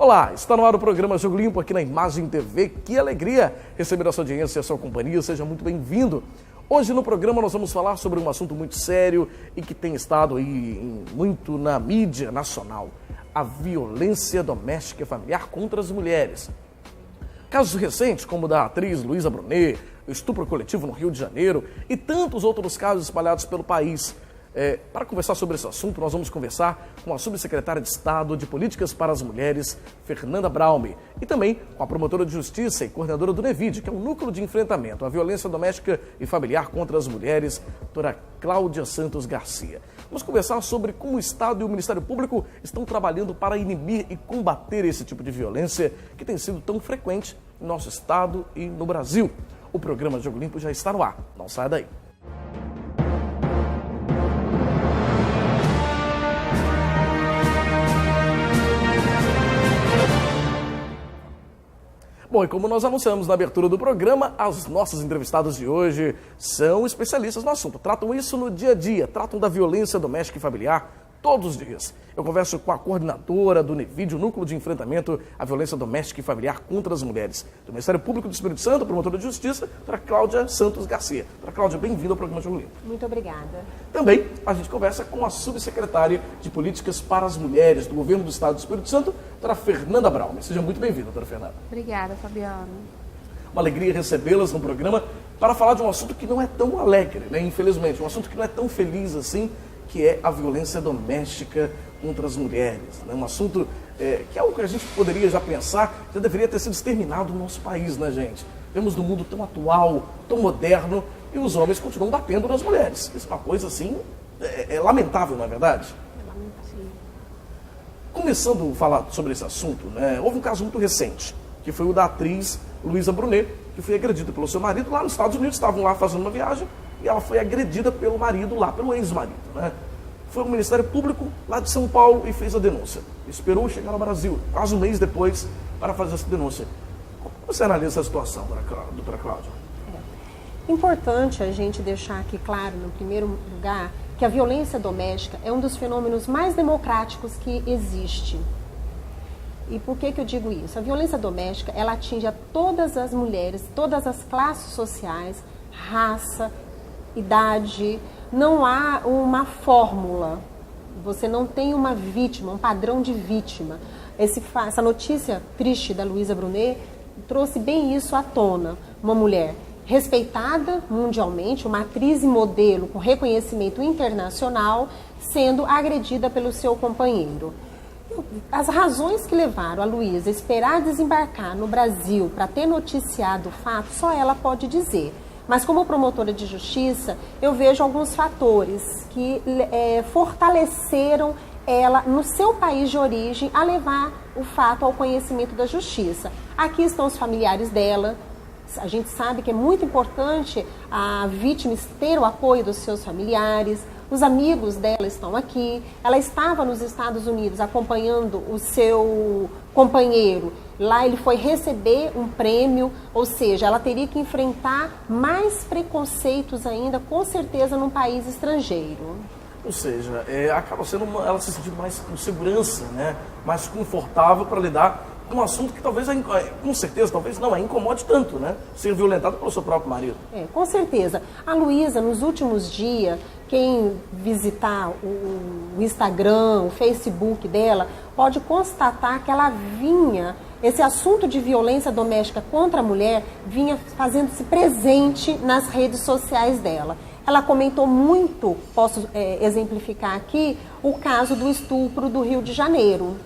Olá, está no ar o programa Jogo Limpo aqui na Imagem TV. Que alegria receber a sua audiência e a sua companhia. Seja muito bem-vindo. Hoje no programa nós vamos falar sobre um assunto muito sério e que tem estado aí muito na mídia nacional. A violência doméstica e familiar contra as mulheres. Casos recentes, como o da atriz Luísa Brunet, o estupro coletivo no Rio de Janeiro e tantos outros casos espalhados pelo país. Para conversar sobre esse assunto, nós vamos conversar com a subsecretária de Estado de Políticas para as Mulheres, Fernanda Braume, e também com a promotora de Justiça e coordenadora do NEVID, que é o Núcleo de Enfrentamento à Violência Doméstica e Familiar contra as Mulheres, doutora Cláudia Santos Garcia. Vamos conversar sobre como o Estado e o Ministério Público estão trabalhando para inibir e combater esse tipo de violência que tem sido tão frequente no nosso Estado e no Brasil. O programa Jogo Limpo já está no ar. Não saia daí. Bom, e como nós anunciamos na abertura do programa, as nossas entrevistadas de hoje são especialistas no assunto. Tratam isso no dia a dia, tratam da violência doméstica e familiar todos os dias. Eu converso com a coordenadora do NEVID, o Núcleo de Enfrentamento à Violência Doméstica e Familiar contra as Mulheres, do Ministério Público do Espírito Santo, promotora de Justiça, doutora Cláudia Santos Garcia. Doutora Cláudia, bem-vinda ao programa Jogo Limpo. Muito obrigada. Também a gente conversa com a subsecretária de Políticas para as Mulheres do Governo do Estado do Espírito Santo, doutora Fernanda Braume. Seja muito bem-vinda, doutora Fernanda. Obrigada, Fabiano. Uma alegria recebê-las no programa para falar de um assunto que não é tão alegre, né? Infelizmente, um assunto que não é tão feliz assim, que é a violência doméstica contra as mulheres. Né? Um assunto que é algo que a gente poderia já pensar, já deveria ter sido exterminado no nosso país, né, gente? Vemos num mundo tão atual, tão moderno, e os homens continuam batendo nas mulheres. Isso é uma coisa, assim, lamentável, não é verdade? Sim. Começando a falar sobre esse assunto, né, houve um caso muito recente, que foi o da atriz Luísa Brunet, que foi agredida pelo seu marido lá nos Estados Unidos. Estavam lá fazendo uma viagem, e ela foi agredida pelo marido lá, pelo ex-marido, né? Foi ao Ministério Público lá de São Paulo e fez a denúncia. Esperou chegar no Brasil, quase um mês depois, para fazer essa denúncia. Como você analisa essa situação, doutora Cláudia? Importante a gente deixar aqui claro, no primeiro lugar, que a violência doméstica é um dos fenômenos mais democráticos que existe. E por que eu digo isso? A violência doméstica, ela atinge a todas as mulheres, todas as classes sociais, raça, idade. Não há uma fórmula, você não tem uma vítima, um padrão de vítima. Essa notícia triste da Luísa Brunet trouxe bem isso à tona. Uma mulher respeitada mundialmente, uma atriz e modelo com reconhecimento internacional, sendo agredida pelo seu companheiro. As razões que levaram a Luísa a esperar desembarcar no Brasil para ter noticiado o fato, só ela pode dizer. Mas como promotora de justiça, eu vejo alguns fatores que fortaleceram ela no seu país de origem a levar o fato ao conhecimento da justiça. Aqui estão os familiares dela. A gente sabe que é muito importante a vítima ter o apoio dos seus familiares. Os amigos dela estão aqui. Ela estava nos Estados Unidos acompanhando o seu companheiro. Lá ele foi receber um prêmio, ou seja, ela teria que enfrentar mais preconceitos ainda, com certeza, num país estrangeiro. Ou seja, acaba sendo ela se sentindo mais com segurança, né? Mais confortável para lidar com um assunto que talvez, com certeza, talvez não a incomode tanto, né? Ser violentada pelo seu próprio marido. Com certeza. A Luísa, nos últimos dias, quem visitar o Instagram, o Facebook dela, pode constatar que ela vinha, esse assunto de violência doméstica contra a mulher, vinha fazendo-se presente nas redes sociais dela. Ela comentou muito, posso exemplificar aqui, o caso do estupro do Rio de Janeiro.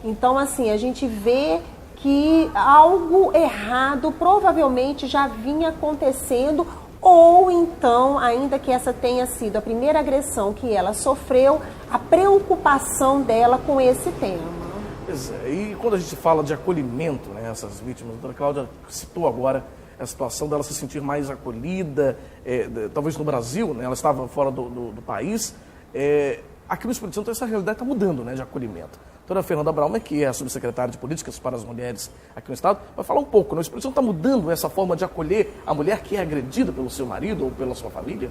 Então, assim, a gente vê que algo errado provavelmente já vinha acontecendo, ou então, ainda que essa tenha sido a primeira agressão que ela sofreu, a preocupação dela com esse tema. Pois é, e quando a gente fala de acolhimento, né, essas vítimas, a doutora Cláudia citou agora a situação dela se sentir mais acolhida, talvez no Brasil, né, ela estava fora do país, aqui no Espírito Santo essa realidade está mudando, né, de acolhimento. A doutora Fernanda Braume, que é a subsecretária de Políticas para as Mulheres aqui no Estado, vai falar um pouco, né? O Espírito Santo está mudando essa forma de acolher a mulher que é agredida pelo seu marido ou pela sua família?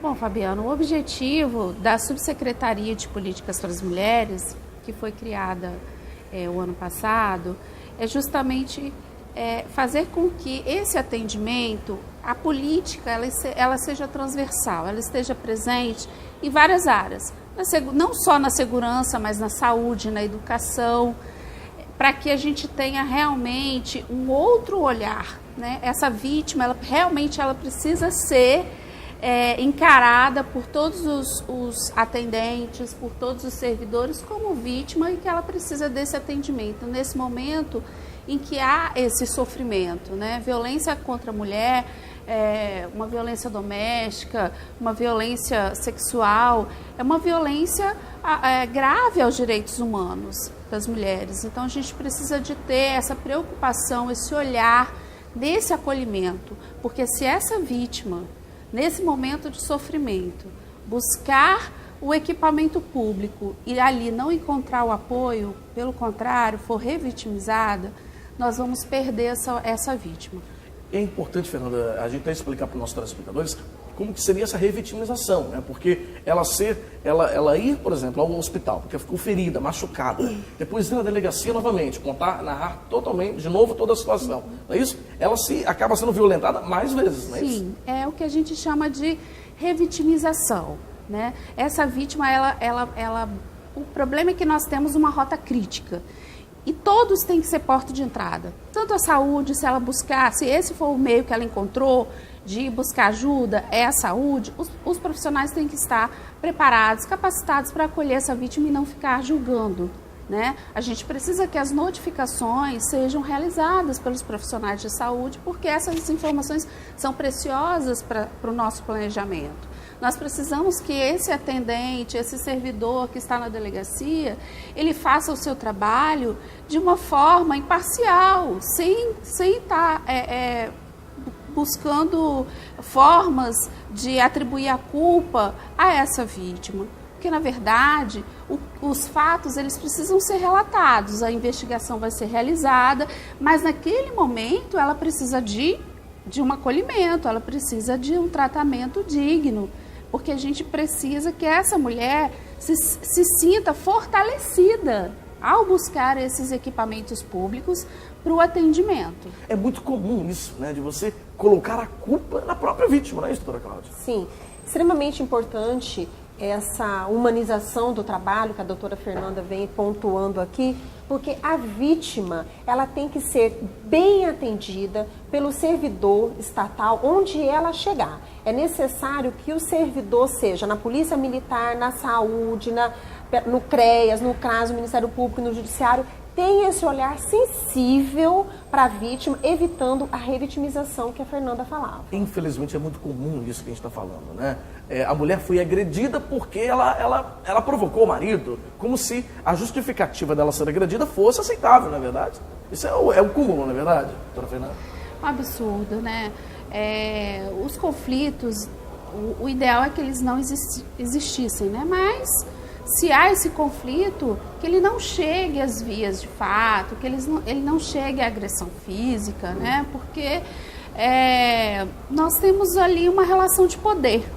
Bom, Fabiano, o objetivo da Subsecretaria de Políticas para as Mulheres, que foi criada o ano passado, é justamente fazer com que esse atendimento, a política, ela seja transversal, ela esteja presente em várias áreas, não só na segurança, mas na saúde, na educação, para que a gente tenha realmente um outro olhar, né? Essa vítima, ela precisa ser encarada por todos os atendentes, por todos os servidores como vítima, e que ela precisa desse atendimento nesse momento em que há esse sofrimento, né? Violência contra a mulher, uma violência doméstica, uma violência sexual, é uma violência grave aos direitos humanos das mulheres. Então a gente precisa de ter essa preocupação, esse olhar desse acolhimento, porque se essa vítima, nesse momento de sofrimento, buscar o equipamento público e ali não encontrar o apoio, pelo contrário, for revitimizada, nós vamos perder essa vítima. É importante, Fernanda, a gente até explicar para os nossos telespectadores como que seria essa revitimização, né? Porque ela ir, por exemplo, ao hospital, porque ficou ferida, machucada, depois ir na delegacia novamente, narrar totalmente, de novo, toda a situação, não é isso? Ela acaba sendo violentada mais vezes, não é isso? Sim, é o que a gente chama de revitimização, né? Essa vítima, o problema é que nós temos uma rota crítica. E todos têm que ser porta de entrada. Tanto a saúde, se ela buscar, se esse for o meio que ela encontrou de buscar ajuda, é a saúde, os profissionais têm que estar preparados, capacitados para acolher essa vítima e não ficar julgando, né? A gente precisa que as notificações sejam realizadas pelos profissionais de saúde, porque essas informações são preciosas para o nosso planejamento. Nós precisamos que esse atendente, esse servidor que está na delegacia, ele faça o seu trabalho de uma forma imparcial, sem estar buscando formas de atribuir a culpa a essa vítima. Porque, na verdade, os fatos eles precisam ser relatados, a investigação vai ser realizada, mas naquele momento ela precisa de um acolhimento, ela precisa de um tratamento digno. Porque a gente precisa que essa mulher se sinta fortalecida ao buscar esses equipamentos públicos para o atendimento. É muito comum isso, né? De você colocar a culpa na própria vítima, não é isso, doutora Cláudia? Sim, extremamente importante essa humanização do trabalho que a doutora Fernanda vem pontuando aqui, porque a vítima, ela tem que ser bem atendida pelo servidor estatal onde ela chegar. É necessário que o servidor seja na Polícia Militar, na Saúde, no CREAS, no CRAS, no Ministério Público, no Judiciário, tenha esse olhar sensível para a vítima, evitando a revitimização que a Fernanda falava. Infelizmente é muito comum isso que a gente está falando, né? A mulher foi agredida porque ela provocou o marido, como se a justificativa dela ser agredida fosse aceitável, não é verdade? Isso é o cúmulo, não é verdade, doutora Fernanda? Um absurdo, né? Os conflitos, o ideal é que eles não existissem, né? Mas se há esse conflito, que ele não chegue às vias de fato, que ele não chegue à agressão física, né? Porque nós temos ali uma relação de poder,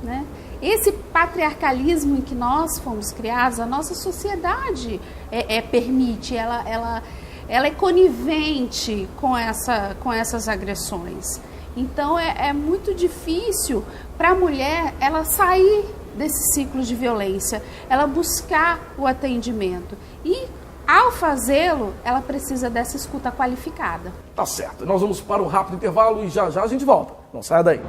né? Esse patriarcalismo em que nós fomos criados, a nossa sociedade permite, ela é conivente com essas agressões. Então é muito difícil para a mulher ela sair desse ciclo de violência, ela buscar o atendimento. E, ao fazê-lo, ela precisa dessa escuta qualificada. Tá certo. Nós vamos para um rápido intervalo e já a gente volta. Não saia daí.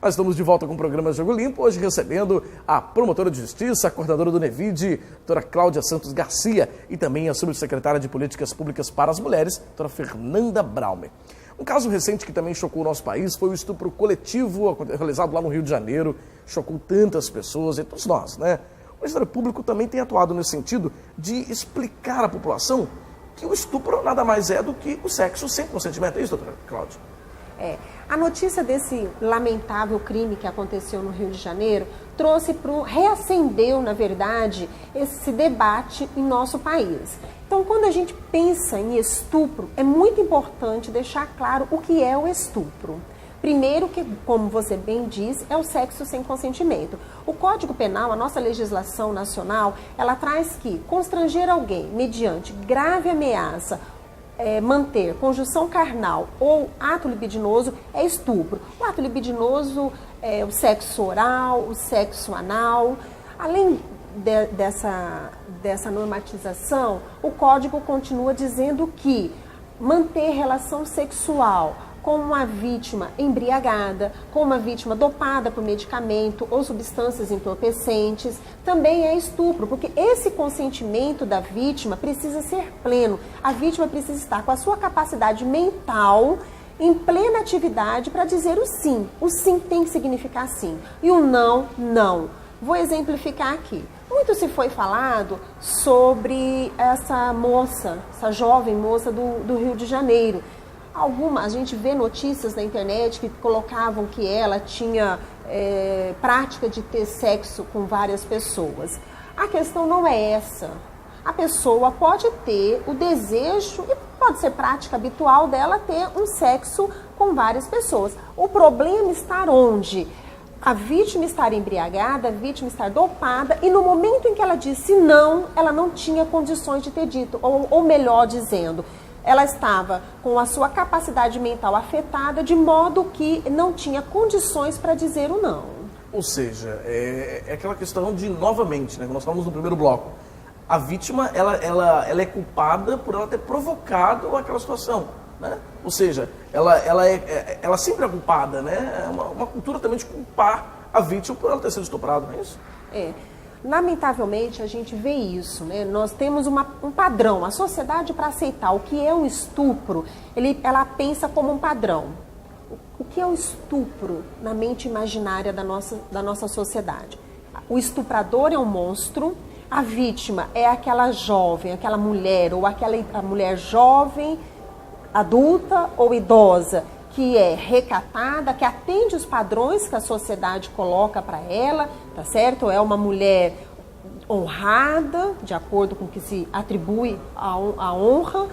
Nós estamos de volta com o programa Jogo Limpo, hoje recebendo a promotora de justiça, a coordenadora do NEVID, doutora Cláudia Santos Garcia, e também a subsecretária de Políticas Públicas para as Mulheres, doutora Fernanda Braumer. Um caso recente que também chocou o nosso país foi o estupro coletivo realizado lá no Rio de Janeiro, chocou tantas pessoas e todos nós, né? O Ministério Público também tem atuado nesse sentido de explicar à população que o estupro nada mais é do que o sexo sem consentimento. É isso, doutora Cláudia? A notícia desse lamentável crime que aconteceu no Rio de Janeiro reacendeu, na verdade, esse debate em nosso país. Então, quando a gente pensa em estupro, é muito importante deixar claro o que é o estupro. Primeiro, que, como você bem disse, é o sexo sem consentimento. O Código Penal, a nossa legislação nacional, ela traz que constranger alguém mediante grave ameaça, manter conjunção carnal ou ato libidinoso é estupro. O ato libidinoso é o sexo oral, o sexo anal. Além dessa normatização, o Código continua dizendo que manter relação sexual com uma vítima embriagada, com uma vítima dopada por medicamento ou substâncias entorpecentes, também é estupro, porque esse consentimento da vítima precisa ser pleno. A vítima precisa estar com a sua capacidade mental em plena atividade para dizer o sim. O sim tem que significar sim e o não, não. Vou exemplificar aqui. Muito se foi falado sobre essa moça, essa jovem moça do Rio de Janeiro. A gente vê notícias na internet que colocavam que ela tinha prática de ter sexo com várias pessoas. A questão não é essa. A pessoa pode ter o desejo, e pode ser prática habitual dela ter um sexo com várias pessoas. O problema está onde? A vítima estar embriagada, a vítima estar dopada, e no momento em que ela disse não, ela não tinha condições de ter dito, ou melhor dizendo, ela estava com a sua capacidade mental afetada, de modo que não tinha condições para dizer o não. Ou seja, é aquela questão de, novamente, né, que nós falamos no primeiro bloco, a vítima ela é culpada por ela ter provocado aquela situação, né? Ou seja, ela sempre é culpada, né? É uma cultura também de culpar a vítima por ela ter sido estuprada, não é isso? Lamentavelmente, a gente vê isso, né? Nós temos um padrão. A sociedade, para aceitar o que é um estupro, ela pensa como um padrão. O que é o estupro na mente imaginária da nossa sociedade? O estuprador é um monstro, a vítima é aquela jovem, aquela mulher, ou a mulher jovem, adulta ou idosa, que é recatada, que atende os padrões que a sociedade coloca para ela, tá certo? É uma mulher honrada, de acordo com o que se atribui a honra,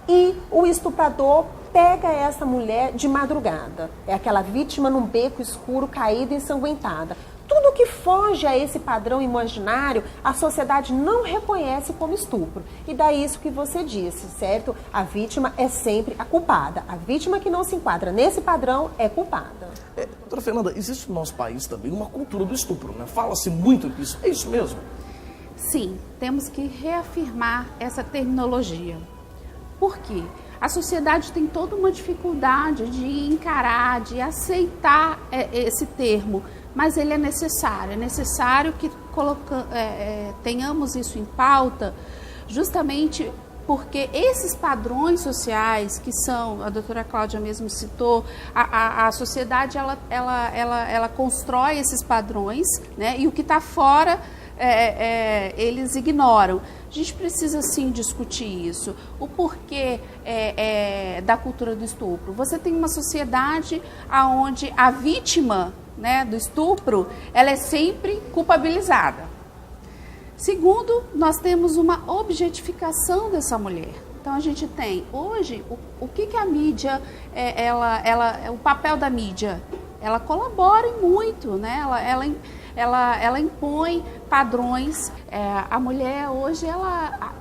e o estuprador pega essa mulher de madrugada. É aquela vítima num beco escuro, caída e ensanguentada. Tudo que foge a esse padrão imaginário, a sociedade não reconhece como estupro. E daí isso que você disse, certo? A vítima é sempre a culpada. A vítima que não se enquadra nesse padrão é culpada. Doutora Fernanda, existe no nosso país também uma cultura do estupro, né? Fala-se muito disso. É isso mesmo? Sim, temos que reafirmar essa terminologia. Por quê? A sociedade tem toda uma dificuldade de encarar, de aceitar esse termo, mas ele é necessário que tenhamos isso em pauta, justamente porque esses padrões sociais que são, a doutora Cláudia mesmo citou, a sociedade ela constrói esses padrões, né? E o que está fora eles ignoram. A gente precisa sim discutir isso, o porquê da cultura do estupro. Você tem uma sociedade onde a vítima, né, do estupro, ela é sempre culpabilizada. Segundo, nós temos uma objetificação dessa mulher. Então a gente tem hoje o que a mídia, o papel da mídia, ela colabora muito, né? Ela impõe padrões. A mulher hoje,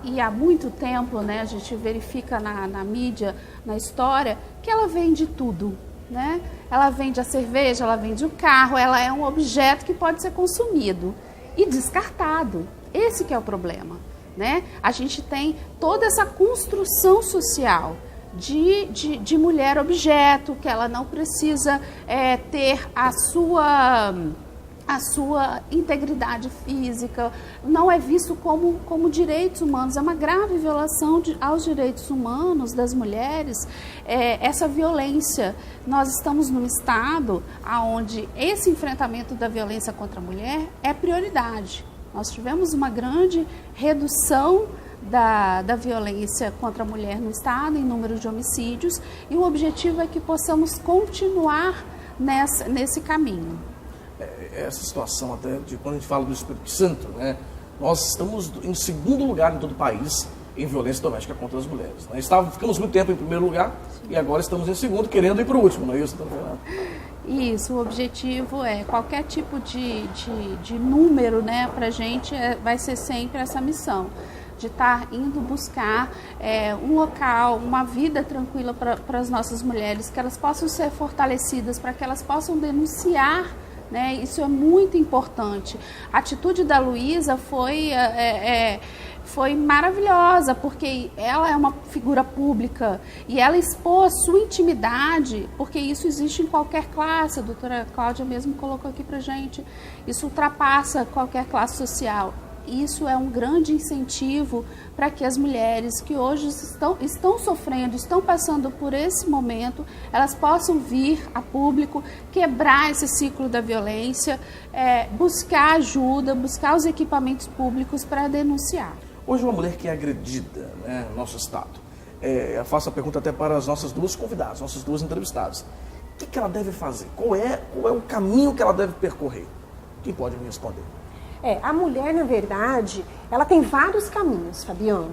e há muito tempo, né, a gente verifica na mídia, na história, que ela vende tudo, né? Ela vende a cerveja, ela vende o carro, ela é um objeto que pode ser consumido e descartado. Esse que é o problema, né? A gente tem toda essa construção social de mulher objeto, que ela não precisa ter a sua integridade física, não é visto como direitos humanos. É uma grave violação aos direitos humanos das mulheres, essa violência. Nós estamos num estado onde esse enfrentamento da violência contra a mulher é prioridade. Nós tivemos uma grande redução da violência contra a mulher no estado, em número de homicídios, e o objetivo é que possamos continuar nesse caminho. Essa situação até de quando a gente fala do Espírito Santo, né? Nós estamos em segundo lugar em todo o país em violência doméstica contra as mulheres. Né? Ficamos muito tempo em primeiro lugar e agora estamos em segundo, querendo ir para o último, não é isso, doutora Fernanda? Isso, o objetivo é qualquer tipo de número, né, para a gente vai ser sempre essa missão de estar indo buscar um local, uma vida tranquila para as nossas mulheres, que elas possam ser fortalecidas, para que elas possam denunciar, né? Isso é muito importante. A atitude da Luísa foi maravilhosa, porque ela é uma figura pública e ela expôs sua intimidade, porque isso existe em qualquer classe, a doutora Cláudia mesmo colocou aqui pra gente, isso ultrapassa qualquer classe social. Isso é um grande incentivo para que as mulheres que hoje estão sofrendo, estão passando por esse momento, elas possam vir a público, quebrar esse ciclo da violência, buscar ajuda, buscar os equipamentos públicos para denunciar. Hoje uma mulher que é agredida, né, no nosso estado, eu faço a pergunta até para as nossas duas convidadas, nossas duas entrevistadas. O que ela deve fazer? Qual é o caminho que ela deve percorrer? Quem pode me responder? A mulher, na verdade, ela tem vários caminhos, Fabiano.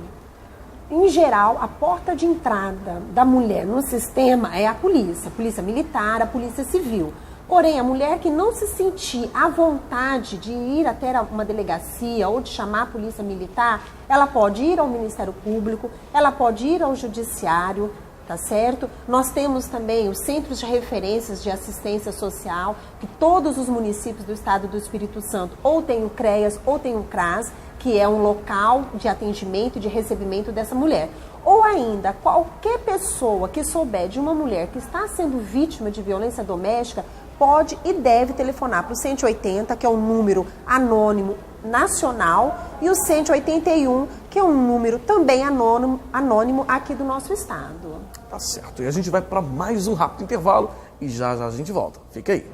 Em geral, a porta de entrada da mulher no sistema é a polícia militar, a polícia civil. Porém, a mulher que não se sentir à vontade de ir até uma delegacia ou de chamar a polícia militar, ela pode ir ao Ministério Público, ela pode ir ao Judiciário, tá certo? Nós temos também os centros de referências de assistência social, que todos os municípios do estado do Espírito Santo ou tem o CREAS ou tem o CRAS, que é um local de atendimento e de recebimento dessa mulher. Ou ainda, qualquer pessoa que souber de uma mulher que está sendo vítima de violência doméstica, pode e deve telefonar para o 180, que é um número anônimo nacional, e o 181, que é um número também anônimo aqui do nosso estado. Tá certo. E a gente vai para mais um rápido intervalo e já a gente volta. Fica aí.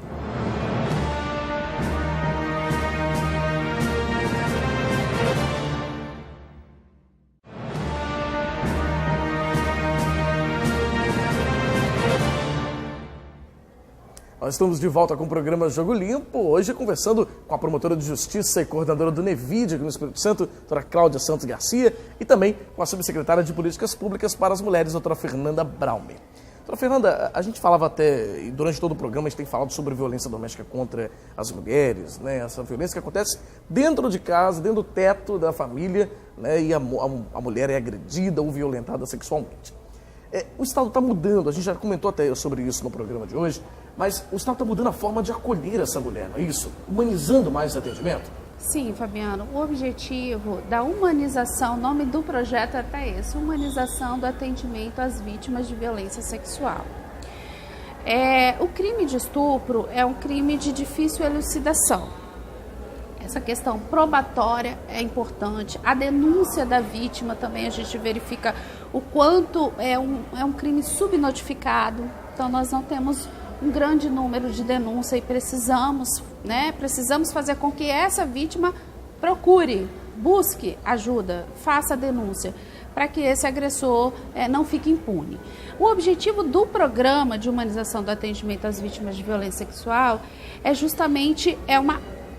Nós estamos de volta com o programa Jogo Limpo, hoje conversando com a promotora de justiça e coordenadora do NEVID aqui no Espírito Santo, doutora Cláudia Santos Garcia, e também com a subsecretária de Políticas Públicas para as Mulheres, doutora Fernanda Braume. Doutora Fernanda, a gente falava até, e durante todo o programa a gente tem falado sobre violência doméstica contra as mulheres, né? Essa violência que acontece dentro de casa, dentro do teto da família, né? E a mulher é agredida ou violentada sexualmente. O Estado está mudando, a gente já comentou até sobre isso no programa de hoje, mas o Estado está mudando a forma de acolher essa mulher, não é isso? Humanizando mais esse atendimento? Sim, Fabiano, o objetivo da humanização, o nome do projeto é até esse, humanização do atendimento às vítimas de violência sexual. O crime de estupro é um crime de difícil elucidação. Essa questão probatória é importante, a denúncia da vítima também a gente verifica o quanto é um crime subnotificado, então nós não temos um grande número de denúncia e precisamos fazer com que essa vítima procure, busque ajuda, faça a denúncia, para que esse agressor não fique impune. O objetivo do programa de humanização do atendimento às vítimas de violência sexual é justamente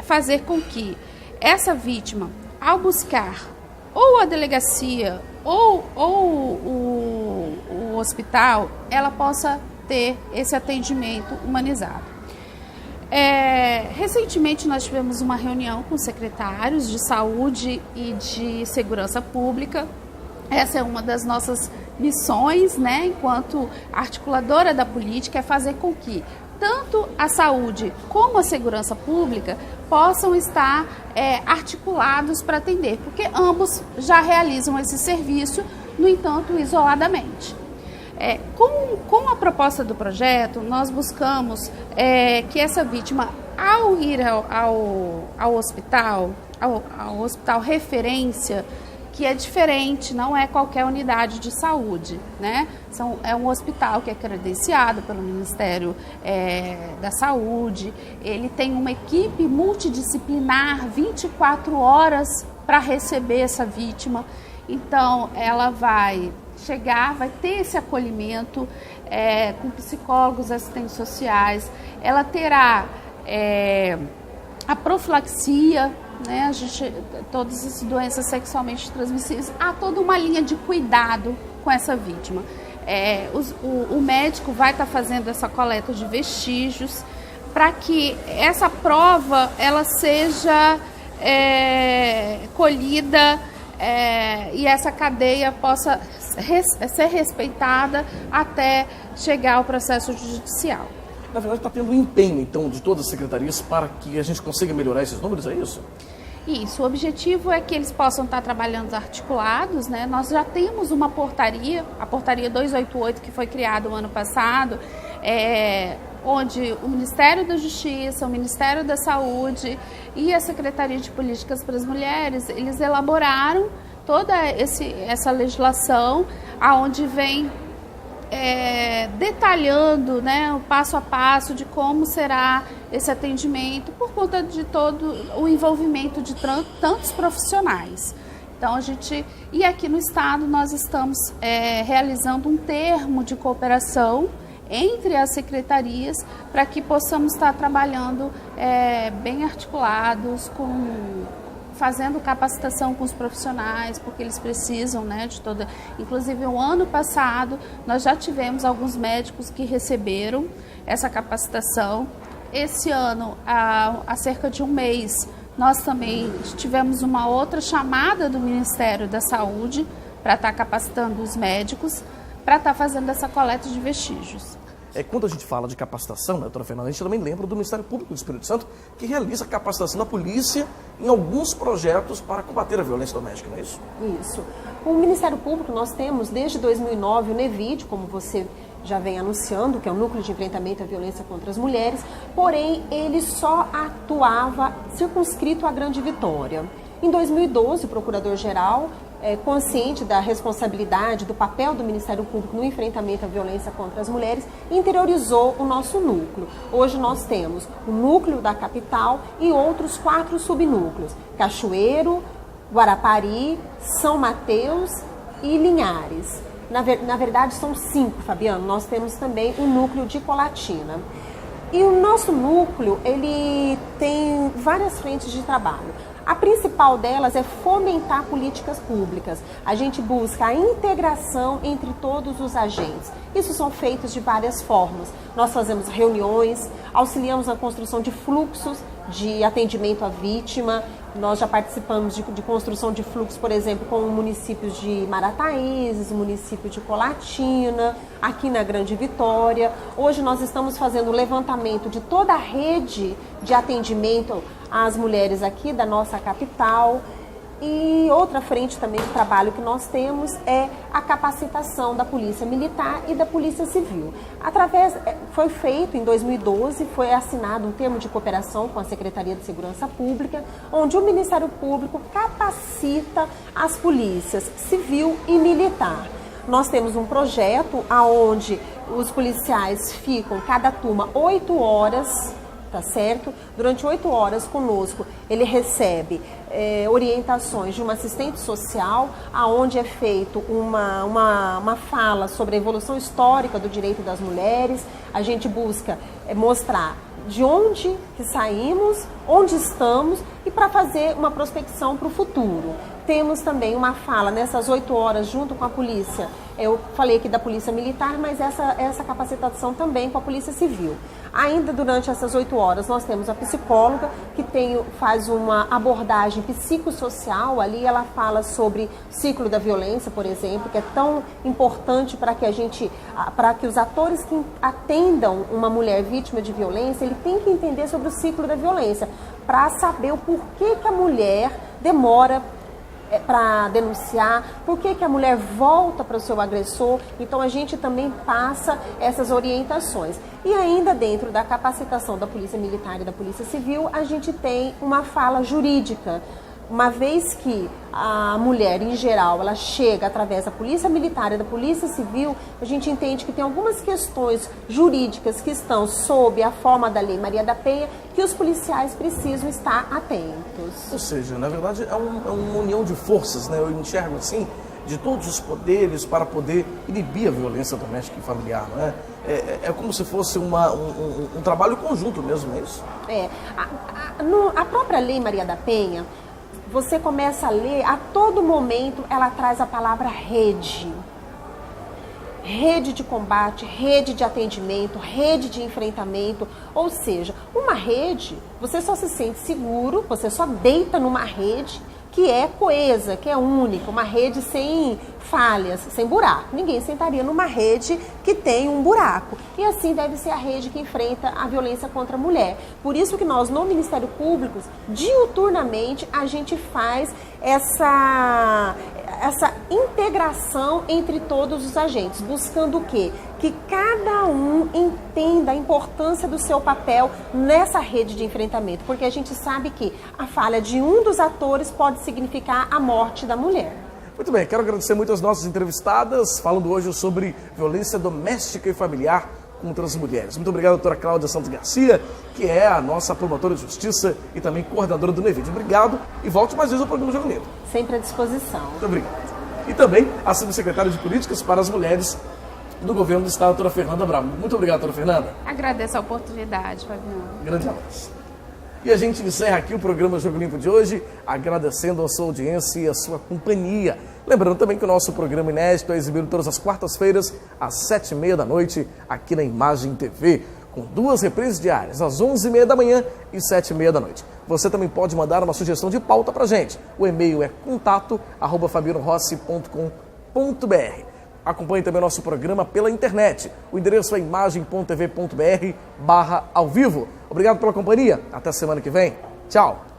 fazer com que essa vítima, ao buscar ou a delegacia ou o hospital, ela possa ter esse atendimento humanizado. Recentemente nós tivemos uma reunião com secretários de saúde e de segurança pública. Essa é uma das nossas missões, né, enquanto articuladora da política, é fazer com que tanto a saúde como a segurança pública possam estar articulados para atender, porque ambos já realizam esse serviço, no entanto, isoladamente. Com a proposta do projeto, nós buscamos que essa vítima, ao ir ao hospital referência, que é diferente, não é qualquer unidade de saúde, né? É um hospital que é credenciado pelo Ministério da Saúde, ele tem uma equipe multidisciplinar 24 horas para receber essa vítima, então ela vai chegar, vai ter esse acolhimento com psicólogos, assistentes sociais, ela terá a profilaxia, né? Todas as doenças sexualmente transmissíveis, há toda uma linha de cuidado com essa vítima. O médico vai estar fazendo essa coleta de vestígios para que essa prova ela seja colhida e essa cadeia possa ser respeitada até chegar ao processo judicial. Na verdade, está tendo um empenho, então, de todas as secretarias para que a gente consiga melhorar esses números, é isso? Isso, o objetivo é que eles possam estar trabalhando articulados, né? Nós já temos uma portaria, a portaria 288, que foi criada o ano passado, onde o Ministério da Justiça, o Ministério da Saúde e a Secretaria de Políticas para as Mulheres, eles elaboraram toda essa legislação, aonde vem detalhando, né, o passo a passo de como será esse atendimento por conta de todo o envolvimento de tantos profissionais. Então e aqui no estado nós estamos realizando um termo de cooperação entre as secretarias para que possamos estar trabalhando bem articulados, fazendo capacitação com os profissionais, porque eles precisam, né, de toda... Inclusive, o ano passado, nós já tivemos alguns médicos que receberam essa capacitação. Esse ano, há cerca de um mês, nós também tivemos uma outra chamada do Ministério da Saúde para estar capacitando os médicos, para estar fazendo essa coleta de vestígios. Quando a gente fala de capacitação, né, doutora Fernanda, a gente também lembra do Ministério Público do Espírito Santo, que realiza a capacitação da polícia em alguns projetos para combater a violência doméstica, não é isso? Isso. O Ministério Público, nós temos desde 2009 o NEVID, como você já vem anunciando, que é o Núcleo de Enfrentamento à Violência contra as Mulheres, porém ele só atuava circunscrito à Grande Vitória. Em 2012, o Procurador-Geral, consciente da responsabilidade, do papel do Ministério Público no enfrentamento à violência contra as mulheres, interiorizou o nosso núcleo. Hoje nós temos o núcleo da capital e outros 4 subnúcleos: Cachoeiro, Guarapari, São Mateus e Linhares. Na verdade são 5, Fabiano. Nós temos também o núcleo de Colatina. E o nosso núcleo, ele tem várias frentes de trabalho. A principal delas é fomentar políticas públicas. A gente busca a integração entre todos os agentes. Isso são feitos de várias formas. Nós fazemos reuniões, auxiliamos na construção de fluxos de atendimento à vítima. Nós já participamos de construção de fluxos, por exemplo, com municípios de Marataízes, município de Colatina, aqui na Grande Vitória. Hoje nós estamos fazendo o levantamento de toda a rede de atendimento às mulheres aqui da nossa capital. E outra frente também de trabalho que nós temos é a capacitação da Polícia Militar e da Polícia Civil. Foi feito em 2012, foi assinado um termo de cooperação com a Secretaria de Segurança Pública, onde o Ministério Público capacita as polícias civil e militar. Nós temos um projeto onde os policiais ficam, cada turma, 8 horas, tá certo? Durante 8 horas conosco, ele recebe orientações de uma assistente social, aonde é feito uma fala sobre a evolução histórica do direito das mulheres. A gente busca mostrar de onde que saímos, onde estamos e para fazer uma prospecção para o futuro. Temos também uma fala nessas 8 horas junto com a polícia. Eu falei aqui da Polícia Militar, mas essa capacitação também com a Polícia Civil. Ainda durante essas 8 horas nós temos a psicóloga que faz uma abordagem psicossocial. Ali ela fala sobre o ciclo da violência, por exemplo, que é tão importante para que os atores que atendam uma mulher vítima de violência, ele tem que entender sobre o ciclo da violência, para saber o porquê que a mulher demora para denunciar, por que a mulher volta para o seu agressor. Então a gente também passa essas orientações. E ainda dentro da capacitação da Polícia Militar e da Polícia Civil, a gente tem uma fala jurídica. Uma vez que a mulher, em geral, ela chega através da Polícia Militar e da Polícia Civil, a gente entende que tem algumas questões jurídicas que estão sob a forma da Lei Maria da Penha, que os policiais precisam estar atentos. Ou seja, na verdade, é uma união de forças, né? Eu enxergo assim, de todos os poderes para poder inibir a violência doméstica e familiar, não é? É como se fosse um trabalho conjunto mesmo, é isso? A própria Lei Maria da Penha, você começa a ler, a todo momento ela traz a palavra rede. Rede de combate, rede de atendimento, rede de enfrentamento. Ou seja, uma rede, você só se sente seguro, você só deita numa rede que é coesa, que é única, uma rede sem falhas, sem buraco. Ninguém sentaria numa rede que tem um buraco. E assim deve ser a rede que enfrenta a violência contra a mulher. Por isso que nós, no Ministério Público, diuturnamente, a gente faz essa integração entre todos os agentes, buscando o quê? Que cada um entenda a importância do seu papel nessa rede de enfrentamento, porque a gente sabe que a falha de um dos atores pode significar a morte da mulher. Muito bem, quero agradecer muito as nossas entrevistadas, falando hoje sobre violência doméstica e familiar contra as mulheres. Muito obrigado, doutora Cláudia Santos Garcia, que é a nossa promotora de justiça e também coordenadora do NEVID. Obrigado e volte mais vezes ao programa Jogo Limpo. Sempre à disposição. Muito obrigado. E também a subsecretária de Políticas para as Mulheres do Governo do Estado, a doutora Fernanda Bravo. Muito obrigado, doutora Fernanda. Agradeço a oportunidade, Fabiano. Grande abraço. E a gente encerra aqui o programa Jogo Limpo de hoje, agradecendo a sua audiência e a sua companhia. Lembrando também que o nosso programa inédito é exibido todas as quartas-feiras, às 7h30 da noite, aqui na Imagem TV, com 2 reprises diárias, às 11h30 da manhã e 7h30 da noite. Você também pode mandar uma sugestão de pauta pra gente. O e-mail é contato@fabianorossi.com.br. Acompanhe também o nosso programa pela internet. O endereço é imagem.tv.br/ao vivo. Obrigado pela companhia. Até semana que vem. Tchau.